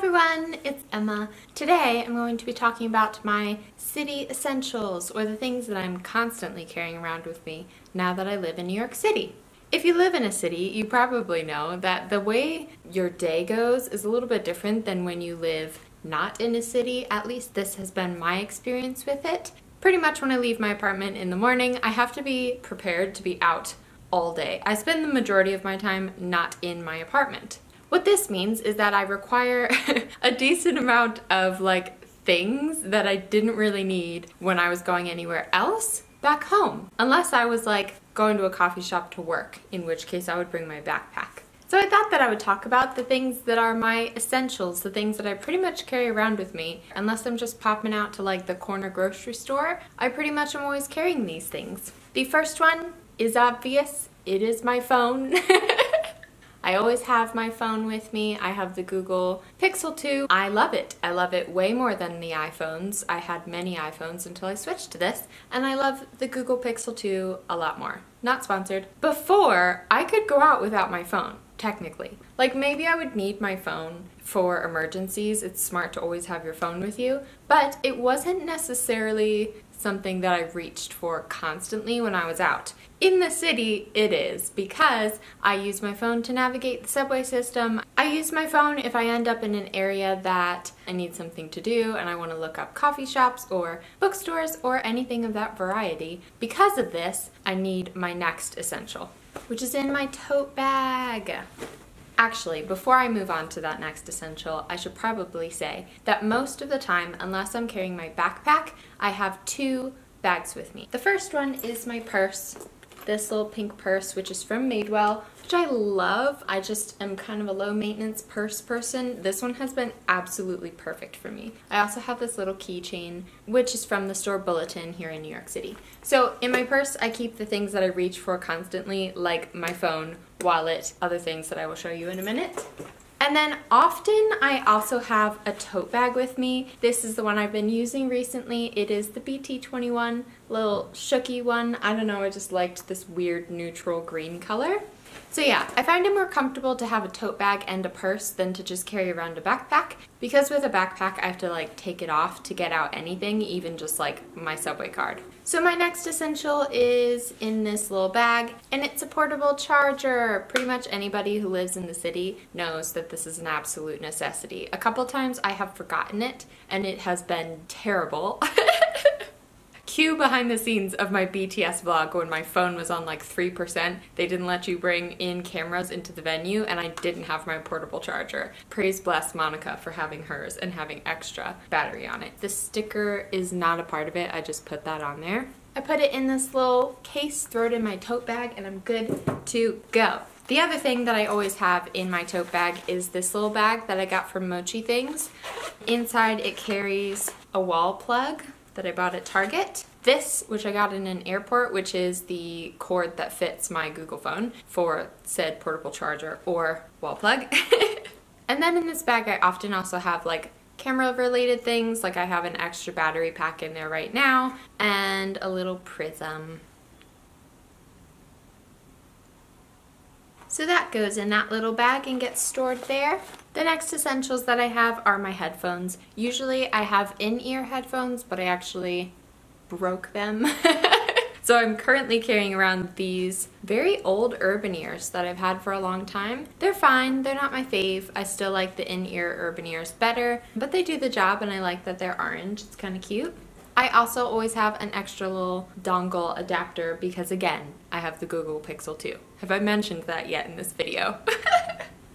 everyone, it's Emma. Today I'm going to be talking about my city essentials, or the things that I'm constantly carrying around with me now that I live in New York City. If you live in a city, you probably know that the way your day goes is a little bit different than when you live not in a city. At least this has been my experience with it. Pretty much when I leave my apartment in the morning, I have to be prepared to be out all day. I spend the majority of my time not in my apartment. What this means is that I require a decent amount of things that I didn't really need when I was going anywhere else back home. Unless I was going to a coffee shop to work, in which case I would bring my backpack. So I thought that I would talk about the things that are my essentials, the things that I pretty much carry around with me. Unless I'm just popping out to the corner grocery store, I pretty much am always carrying these things. The first one is obvious. It is my phone. I always have my phone with me. I have the Google Pixel 2. I love it. I love it way more than the iPhones. I had many iPhones until I switched to this, and I love the Google Pixel 2 a lot more. Not sponsored. Before, I could go out without my phone, technically. Maybe I would need my phone for emergencies. It's smart to always have your phone with you, but it wasn't necessarily something that I reached for constantly when I was out. In the city, it is, because I use my phone to navigate the subway system. I use my phone if I end up in an area that I need something to do and I want to look up coffee shops or bookstores or anything of that variety. Because of this, I need my next essential, which is in my tote bag. Actually, before I move on to that next essential, I should probably say that most of the time, unless I'm carrying my backpack, I have two bags with me. The first one is my purse, this little pink purse, which is from Madewell, which I love. I just am kind of a low maintenance purse person. This one has been absolutely perfect for me. I also have this little keychain, which is from the store Bulletin here in New York City. So in my purse, I keep the things that I reach for constantly, like my phone, wallet, other things that I will show you in a minute. And then often I also have a tote bag with me. This is the one I've been using recently. It is the BT21 little shooky one. I don't know, I just liked this weird neutral green color. So yeah, I find it more comfortable to have a tote bag and a purse than to just carry around a backpack, because with a backpack I have to take it off to get out anything, even just my subway card. So my next essential is in this little bag, and it's a portable charger. Pretty much anybody who lives in the city knows that this is an absolute necessity. A couple times I have forgotten it, and it has been terrible. Cue behind the scenes of my BTS vlog when my phone was on 3%. They didn't let you bring in cameras into the venue, and I didn't have my portable charger. Praise bless Monica for having hers and having extra battery on it. The sticker is not a part of it, I just put that on there. I put it in this little case, throw it in my tote bag, and I'm good to go. The other thing that I always have in my tote bag is this little bag that I got from Mochi Things. Inside it carries a wall plug that I bought at Target. This, which I got in an airport, which is the cord that fits my Google phone for said portable charger or wall plug. And then in this bag I often also have camera related things, I have an extra battery pack in there right now and a little prism. So that goes in that little bag and gets stored there. The next essentials that I have are my headphones. Usually I have in-ear headphones, but I actually broke them. So I'm currently carrying around these very old Urban Ears that I've had for a long time. They're fine, they're not my fave. I still like the in-ear Urban Ears better, but they do the job, and I like that they're orange. It's kind of cute. I also always have an extra little dongle adapter because, again, I have the Google Pixel 2. Have I mentioned that yet in this video?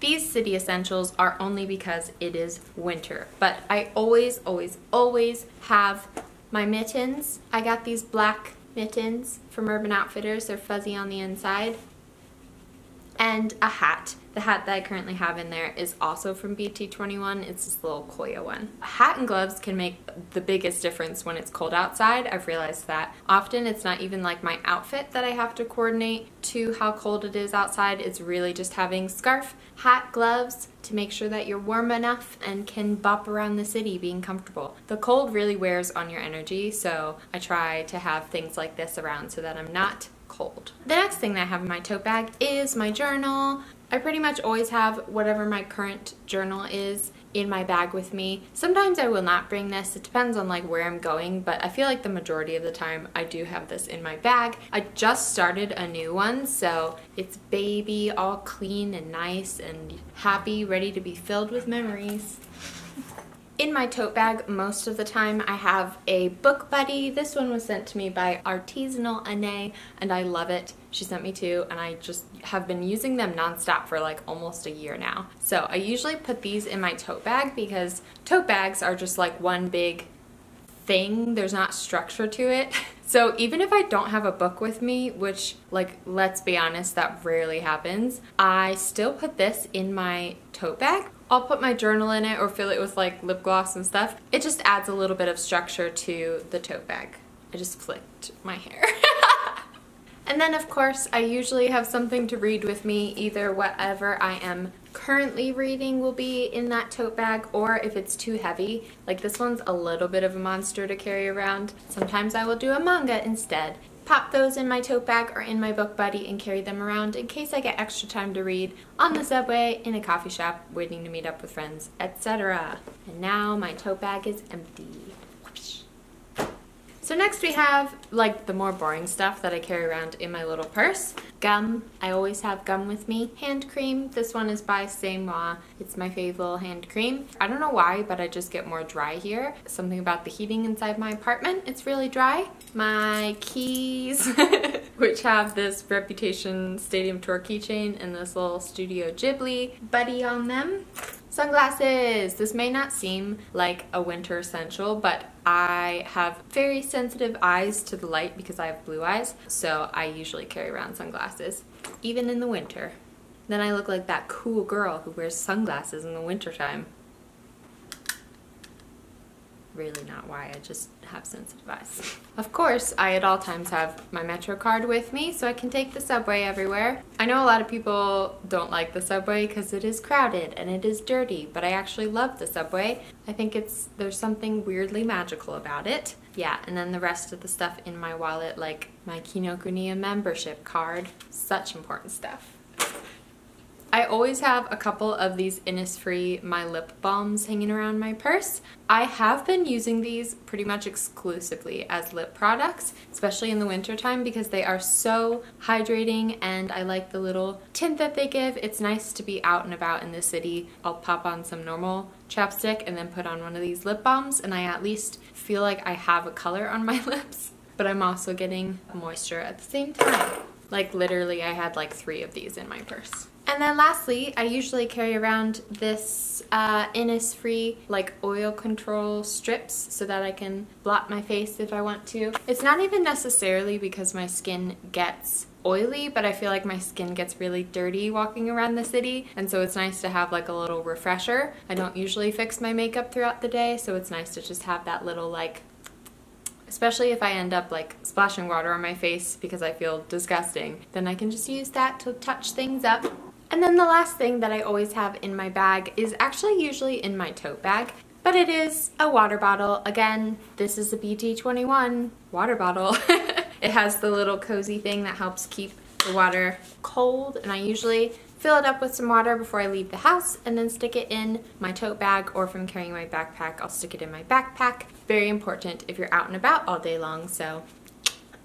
These city essentials are only because it is winter, but I always, always, always have my mittens. I got these black mittens from Urban Outfitters. They're fuzzy on the inside. And a hat. The hat that I currently have in there is also from BT21. It's this little Koya one. A hat and gloves can make the biggest difference when it's cold outside. I've realized that often it's not even my outfit that I have to coordinate to how cold it is outside. It's really just having scarf, hat, gloves to make sure that you're warm enough and can bop around the city being comfortable. The cold really wears on your energy, so I try to have things like this around so that I'm not cold. The next thing that I have in my tote bag is my journal. I pretty much always have whatever my current journal is in my bag with me. Sometimes I will not bring this. It depends on like where I'm going, but I feel like the majority of the time I do have this in my bag. I just started a new one, so it's baby, all clean and nice and happy, ready to be filled with memories. In my tote bag, most of the time, I have a book buddy. This one was sent to me by Artisanal Anne, and I love it. She sent me two, and I just have been using them nonstop for like almost a year now. So I usually put these in my tote bag because tote bags are just like one big thing. There's not structure to it. So even if I don't have a book with me, which, like, let's be honest, that rarely happens, I still put this in my tote bag. I'll put my journal in it or fill it with like lip gloss and stuff. It just adds a little bit of structure to the tote bag. I just flicked my hair. And then of course I usually have something to read with me. Either whatever I am currently reading will be in that tote bag, or if it's too heavy, like this one's a little bit of a monster to carry around, sometimes I will do a manga instead. Pop those in my tote bag or in my book buddy and carry them around in case I get extra time to read on the subway, in a coffee shop, waiting to meet up with friends, etc. And now my tote bag is empty. Whoosh. So next we have like the more boring stuff that I carry around in my little purse. Gum. I always have gum with me. Hand cream. This one is by C'est Moi. It's my favorite little hand cream. I don't know why, but I just get more dry here. Something about the heating inside my apartment. It's really dry. My keys, which have this Reputation Stadium Tour keychain and this little Studio Ghibli buddy on them. Sunglasses! This may not seem like a winter essential, but I have very sensitive eyes to the light because I have blue eyes, so I usually carry around sunglasses, even in the winter. Then I look like that cool girl who wears sunglasses in the wintertime. Really not why, I just have sensitive eyes. Of course, I at all times have my Metro card with me so I can take the subway everywhere. I know a lot of people don't like the subway because it is crowded and it is dirty, but I actually love the subway. I think there's something weirdly magical about it. Yeah, and then the rest of the stuff in my wallet, like my Kinokuniya membership card. Such important stuff. I always have a couple of these Innisfree My Lip Balms hanging around my purse. I have been using these pretty much exclusively as lip products, especially in the winter time because they are so hydrating and I like the little tint that they give. It's nice to be out and about in the city. I'll pop on some normal chapstick and then put on one of these lip balms and I at least feel like I have a color on my lips, but I'm also getting moisture at the same time. Like literally I had like 3 of these in my purse. And then lastly, I usually carry around this Innisfree like oil control strips so that I can blot my face if I want to. It's not even necessarily because my skin gets oily, but I feel like my skin gets really dirty walking around the city, and so it's nice to have like a little refresher. I don't usually fix my makeup throughout the day, so it's nice to just have that little like, especially if I end up like splashing water on my face because I feel disgusting, then I can just use that to touch things up. And then the last thing that I always have in my bag is actually usually in my tote bag, but it is a water bottle. Again, this is a BT21 water bottle. It has the little cozy thing that helps keep the water cold, and I usually fill it up with some water before I leave the house and then stick it in my tote bag, or if I'm carrying my backpack, I'll stick it in my backpack. Very important if you're out and about all day long. So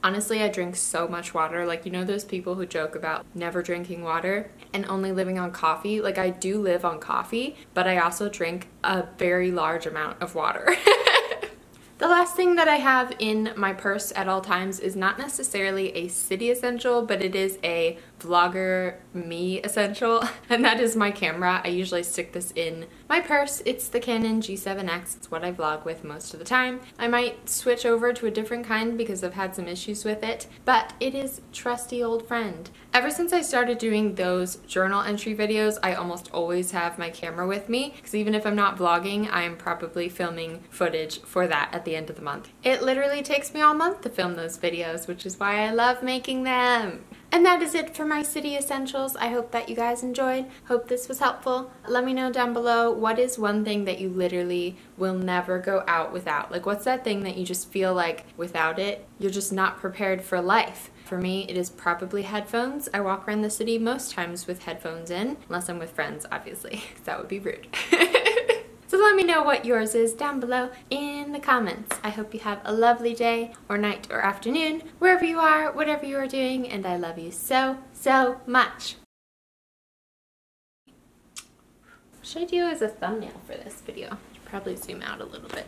honestly, I drink so much water. Like, you know those people who joke about never drinking water and only living on coffee? Like, I do live on coffee, but I also drink a very large amount of water. The last thing that I have in my purse at all times is not necessarily a city essential, but it is a vlogger me essential, and that is my camera. I usually stick this in my purse. It's the Canon G7X. It's what I vlog with most of the time. I might switch over to a different kind because I've had some issues with it, but it is trusty old friend. Ever since I started doing those journal entry videos, I almost always have my camera with me, because even if I'm not vlogging, I am probably filming footage for that at the end of the month. It literally takes me all month to film those videos, which is why I love making them. And that is it for my city essentials. I hope that you guys enjoyed. Hope this was helpful. Let me know down below, what is one thing that you literally will never go out without? Like, what's that thing that you just feel like without it, you're just not prepared for life? For me, it is probably headphones. I walk around the city most times with headphones in, unless I'm with friends, obviously, because that would be rude. So let me know what yours is down below in the comments. I hope you have a lovely day or night or afternoon, wherever you are, whatever you are doing, and I love you so, so much. What should I do as a thumbnail for this video? Probably zoom out a little bit.